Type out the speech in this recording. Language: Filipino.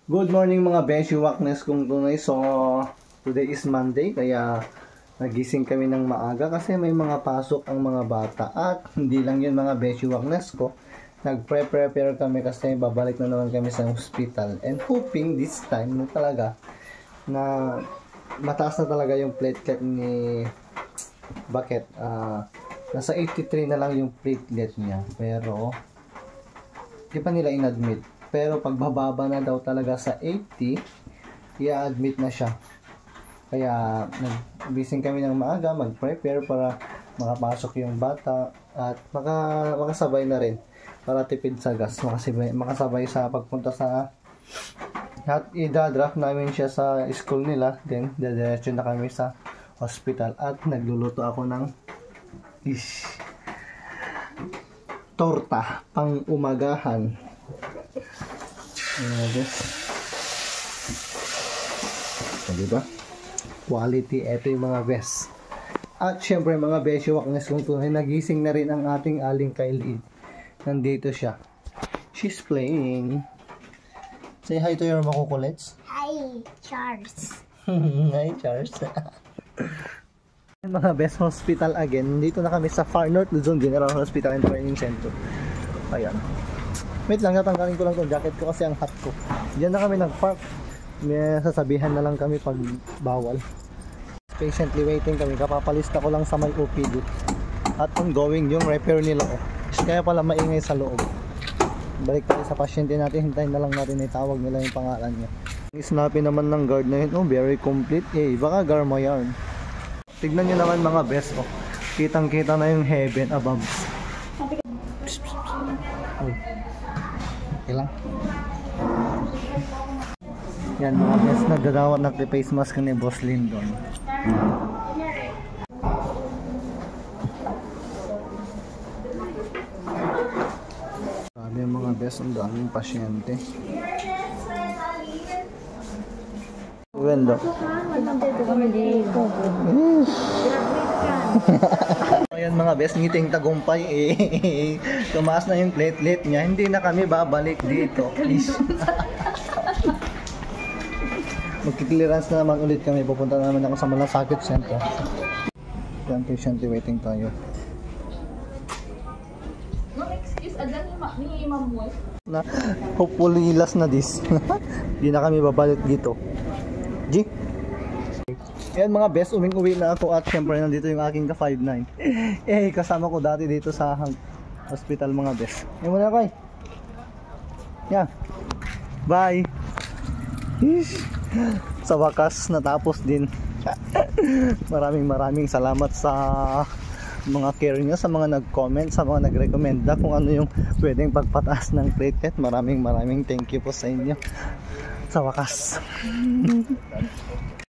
Good morning mga Beshi Waknes kung tunay. So, today is Monday kaya nagising kami ng maaga kasi may mga pasok ang mga bata. At hindi lang yun mga Beshi Waknes ko. Nag-prepare kami kasi babalik na naman kami sa hospital. And hoping this time na talaga na mataas na talaga yung platelet ni Bakit. Nasa 83 na lang yung platelet niya. Pero, di pa nila in-admit. Pero pagbababa na daw talaga sa 80, i-admit na siya. Kaya nagbising kami ng maaga, mag-prepare para makapasok yung bata at makasabay na rin para tipid sa gas. Makasabay sa pagpunta sa at i-draft namin siya sa school nila. Then diretso na kami sa hospital at nagluluto ako ng torta pang umagahan. Diba? Quality, eto yung mga best. At syempre mga Beshi Waknes kung tunay, nagising na rin ang ating aling Kylie. Nandito siya. She's playing. Say hi to your makukulets. Hi, Charles. Hi, Charles. Mga best, hospital again. Dito na kami sa Far North Luzon General Hospital and Training Center. Ayan. Wait lang, natanggalin ko lang itong jacket ko kasi ang hot ko. Diyan na kami nag-park. May sasabihan na lang kami pag bawal. Patiently waiting kami. Kapapalista ko lang sa may OPD. At ongoing yung repair nila. Kaya pala maingay sa loob. Balik tayo sa pasyente natin. Hintayin na lang natin, itawag nila yung pangalan niya. Isnapin naman ng guard na yun. Oh, very complete. Baka Garma yarn. Tignan nyo naman mga best. Kitang kita na yung heaven above. Okay lang. Yan mga best, nagdadawat nagti-face mask ni Boss Lindon. Sabi yung mga best, ang daming pasyente. Wendo. Ayan mga best, ngiting tagumpay tumaas na yung platelet niya, hindi na kami babalik dito, please. Magki-clearance na naman ulit kami, pupunta na naman ako sa Malasakit Center. Yan, patiently waiting tayo. No excuse, adan ni Ma'am Moy. Na, hopefully last na this. Hindi na kami babalik dito. G. Ayan mga best, uwi na ako at syempre nandito yung aking ka-5'9". Kasama ko dati dito sa hospital mga best. Yan muna kay. Yan. Bye. Sa wakas natapos din. Maraming salamat sa mga care nyo, sa mga nag-comment, sa mga nag-recommenda kung ano yung pwedeng pagpataas ng platelet. Maraming thank you po sa inyo. Sa wakas.